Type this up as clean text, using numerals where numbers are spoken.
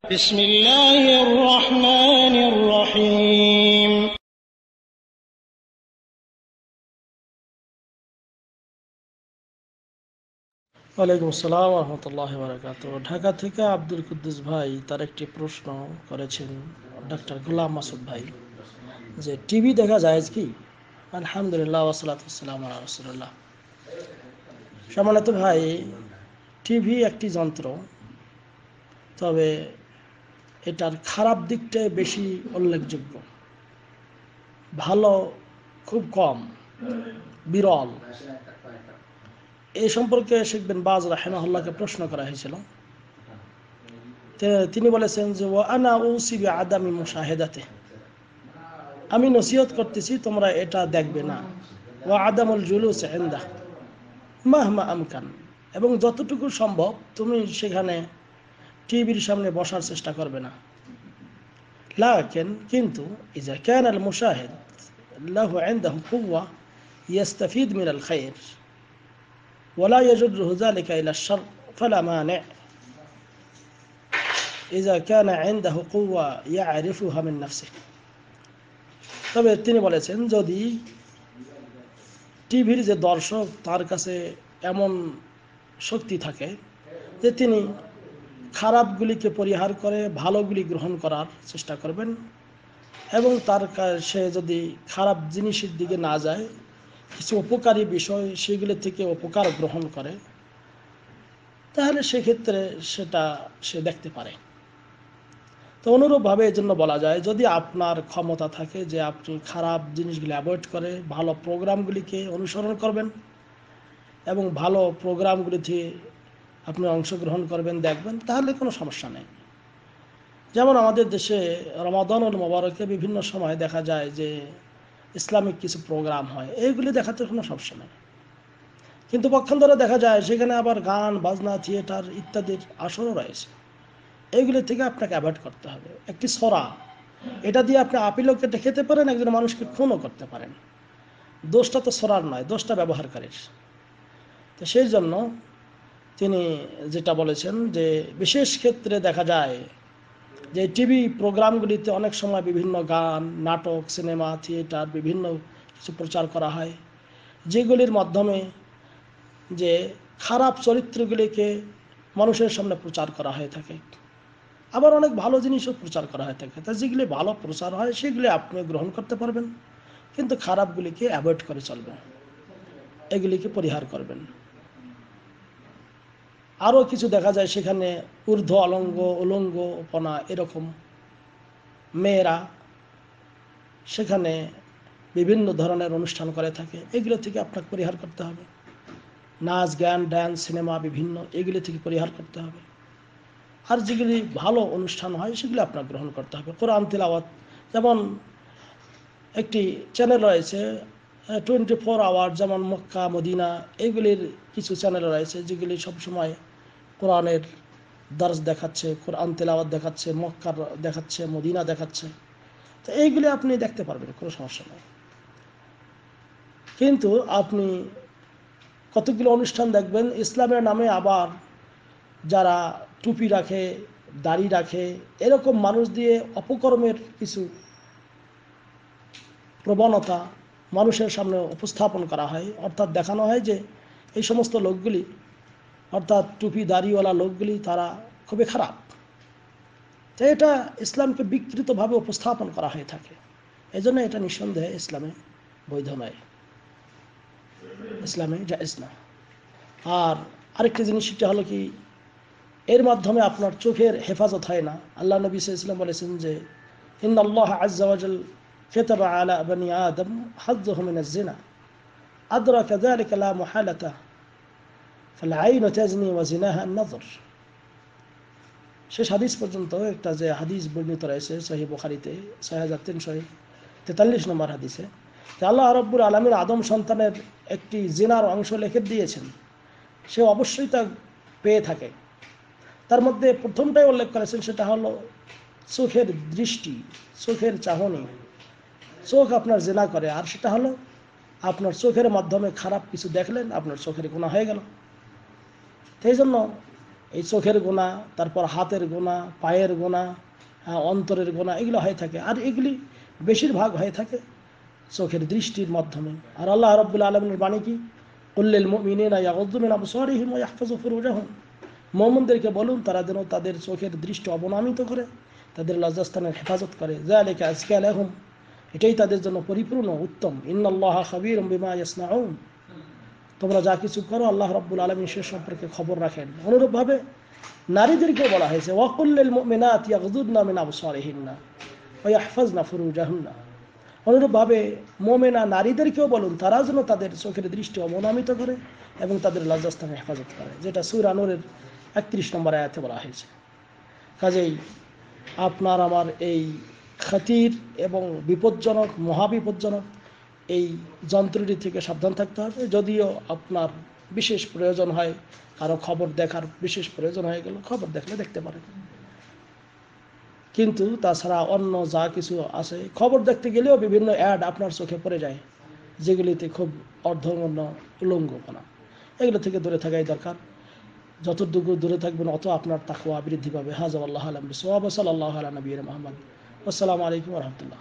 بسم الله الرحمن الرحيم ওয়ালাইকুম আসসালাম ওয়া রাহমাতুল্লাহি ওয়া বারাকাতুহু। ঢাকা থেকে আব্দুল কুদ্দুস ভাই তার একটি প্রশ্ন করেছেন ডক্টর গোলাম মাসুদ ভাই, যে টিভি দেখা জায়েজ কি? আলহামদুলিল্লাহ ওয়াসসালাতু ওয়াসসালামু আলা রাসূলিল্লাহ। সম্মানিত ভাই, টিভি একটি যন্ত্র, তবে এটার খারাপ দিকটাই বেশি উল্লেখযোগ্য, ভালো খুব কম, বিরল। এই সম্পর্কে শেখ বিন বাজ রাহিমাহুল্লাহকে প্রশ্ন করা হয়েছিল। তিনি বলেছেন যে ওয়া আনা উসি বিআদামি মুশাহাদাতে, আমি নসিহত করতেছি তোমরা এটা দেখবে না। ওয়া আদামুল জুলুস ইনদা মাহমা আমকান, এবং যতটুকু সম্ভব তুমি সেখানে টিভির সামনে বসার চেষ্টা করবে না। লাকিন কিন্তু ইজা কান আল মুশাহিদ লাহু ইনদাহু কুওয়া ইয়াস্তাফিদ মিন আল খায়র ওয়ালা ইয়াজুরুহু যালিকা ইলা আশ-শারর ফালা মানি' ইজা কানা ইনদাহু কুওয়া ইয়ারিফুহা মিন নাফসিহি। তবে তিনি বলেছেন, যদি টিভির যে দর্শক তার কাছে এমন শক্তি থাকে যে তিনি খারাপগুলিকে পরিহার করে ভালোগুলি গ্রহণ করার চেষ্টা করবেন, এবং সে যদি খারাপ জিনিসের দিকে না যায়, কিছু উপকারী বিষয় সেগুলি থেকে উপকার গ্রহণ করে, তাহলে সেক্ষেত্রে সেটা সে দেখতে পারে। তো অনুরূপভাবে এই জন্য বলা যায়, যদি আপনার ক্ষমতা থাকে যে আপনি খারাপ জিনিসগুলি অ্যাভয়েড করে ভালো প্রোগ্রামগুলিকে অনুসরণ করবেন এবং ভালো প্রোগ্রামগুলিতে আপনি অংশগ্রহণ করবেন, দেখবেন, তাহলে কোনো সমস্যা নেই। যেমন আমাদের দেশে রমাদানুল মোবারকে বিভিন্ন সময় দেখা যায় যে ইসলামিক কিছু প্রোগ্রাম হয়, এইগুলি দেখাতে কোনো সমস্যা নেই। কিন্তু পক্ষান্তরে দেখা যায় সেখানে আবার গান বাজনা থিয়েটার ইত্যাদির আসরও রয়েছে, এইগুলি থেকে আপনাকে অ্যাভয়েড করতে হবে। একটি ছড়া, এটা দিয়ে আপনি আপিলও কেটে খেতে পারেন, একজন মানুষকে খুনও করতে পারেন। দোষটা তো ছড়ার নয়, দোষটা ব্যবহারকারীর। তো সেই জন্য তিনি যেটা বলেছেন যে বিশেষ ক্ষেত্রে দেখা যায় যে টিভি প্রোগ্রামগুলিতে অনেক সময় বিভিন্ন গান, নাটক, সিনেমা, থিয়েটার বিভিন্ন কিছু প্রচার করা হয়, যেগুলির মাধ্যমে যে খারাপ চরিত্রগুলিকে মানুষের সামনে প্রচার করা হয়ে থাকে। আবার অনেক ভালো জিনিসও প্রচার করা হয়ে থাকে। তা যেগুলি ভালো প্রচার হয় সেগুলি আপনি গ্রহণ করতে পারবেন, কিন্তু খারাপগুলিকে অ্যাভয়েড করে চলবেন, এগুলিকে পরিহার করবেন। আরও কিছু দেখা যায় সেখানে ঊর্ধ্ব উলঙ্গপনা, এরকম মেয়েরা সেখানে বিভিন্ন ধরনের অনুষ্ঠান করে থাকে, এগুলো থেকে আপনাকে পরিহার করতে হবে। নাচ গান ড্যান্স সিনেমা বিভিন্ন, এগুলি থেকে পরিহার করতে হবে। আর যেগুলি ভালো অনুষ্ঠান হয় সেগুলি আপনার গ্রহণ করতে হবে। কোরআন তিলাওয়াত, যেমন একটি চ্যানেল রয়েছে 24 আওয়ার, যেমন মক্কা মদিনা, এইগুলির কিছু চ্যানেল রয়েছে যেগুলি সবসময় কোরআনের দর্স দেখাচ্ছে, কোরআন তিলাওয়াত দেখাচ্ছে, মক্কার দেখাচ্ছে, মদিনা দেখাচ্ছে। তো এইগুলি আপনি দেখতে পারবেন, কোনো সমস্যা নেই। কিন্তু আপনি কতগুলো অনুষ্ঠান দেখবেন ইসলামের নামে, আবার যারা টুপি রাখে, দাড়ি রাখে, এরকম মানুষ দিয়ে অপকর্মের কিছু প্রবণতা মানুষের সামনে উপস্থাপন করা হয়, অর্থাৎ দেখানো হয় যে এই সমস্ত লোকগুলি, অর্থাৎ টুপি দাড়িওয়ালা লোকগুলি, তারা খুবই খারাপ। তো এটা ইসলামকে বিকৃতভাবে উপস্থাপন করা হয়ে থাকে। এই জন্য এটা নিঃসন্দেহে ইসলামে বৈধ নয়, ইসলামে জায়েজ না। আর আরেকটি জিনিস, সেটা হলো কি, এর মাধ্যমে আপনার চোখের হেফাজত হয় না। আল্লাহ নবী সাল্লাল্লাহু আলাইহি ওয়াসাল্লাম বলেছেন যে ইন্নাল্লাহ আযজা ওয়া জাল কাতাবা আলা বানি আদম হাযযুহু মিনাজ জিনা আদরাকা যালিকা লা মুহালাতা ফাল আইনু তাজনি ওয়া জিনাহা আন-নাযর। শেষ হাদিস পর্যন্ত একটা যে হাদিস বর্ণিত রয়েছে সহিহ বুখারীতে 6343 নম্বর হাদিসে, যে আল্লাহ রাব্বুল আলামিন আদম সন্তানের একটি জিনার অংশ লিখে দিয়েছেন, সে অবশ্যই তা পেয়ে থাকে। তার মধ্যে প্রথমটাই উল্লেখ করেছেন, সেটা হলো চোখের দৃষ্টি, চোখের চাহনি। চোখ আপনার জিনা করে, আর সেটা হলো আপনার চোখের মাধ্যমে খারাপ কিছু দেখলেন, আপনার চোখের গুনাহ হয়ে গেল। সেই জন্য এই চোখের গোনা, তারপর হাতের গোনা, পায়ের গোনা, অন্তরের গোনা, এগুলো হয়ে থাকে। আর এগুলি বেশিরভাগ হয়ে থাকে চোখের দৃষ্টির মাধ্যমে। আর আল্লাহ রাব্বুল আলামিনের বাণী কি, কুল্লিল মুমিনিনা ইয়াগুদ্দু মিন আবসারিহিম ওয়া ইয়াহফাযু ফুরুজাহুম, মুমিনদেরকে বলুন তারা যেন তাদের চোখের দৃষ্টি অবনমিত করে, তাদের লজ্জাস্থানের হেফাজত করে। যালিকা আজকা লাহুম, এটাই তাদের জন্য পরিপূর্ণ উত্তম। ইন্নাল্লাহা খাবীরুম বিমা ইয়াসনাউন, তোমরা যা কিছু করো আল্লাহ রাব্বুল আলামিন সে সম্পর্কে খবর রাখেন। অনুরূপভাবে নারীদেরকেও বলা হয়েছে, ওয়া কুল্লিল মুমিনাতি ইয়াগুদ্দুনা মিন আবসারিহিন্না ওয়া ইয়াহফাজনা ফুরুজাহুন্না। অনুরূপভাবে মুমিনা নারীদেরকেও বলুন তারা যেন তাদের চোখের দৃষ্টি অবনমিত করে এবং তাদের লজ্জাস্থানের হেফাজত করে, যেটা সূরা নূরের 31 নম্বর আয়াতে বলা হয়েছে। কাজেই আপনার আমার এই খাতির এবং বিপজ্জনক, মহাবিপজ্জনক এই যন্ত্রটি থেকে সাবধান থাকতে হবে। যদিও আপনার বিশেষ প্রয়োজন হয়, কারো খবর দেখার বিশেষ প্রয়োজন হয়ে গেল, খবর দেখলে দেখতে পারেন, কিন্তু তাছাড়া অন্য যা কিছু আছে, খবর দেখতে গেলেও বিভিন্ন অ্যাড আপনার চোখে পড়ে যায়, যেগুলিতে খুব অর্ধগণ্য উলঙ্গপনা, এগুলো থেকে দূরে থাকাই দরকার। যতটুকু দূরে থাকবেন অত আপনার তাকওয়া বৃদ্ধি পাবে। হাযা আল্লাহু আ'লাম বিসওয়াব, সাল্লাল্লাহু আলা নবিয়িনা মুহাম্মদ। আসসালামু আলাইকুম ওয়া রাহমাতুল্লাহ।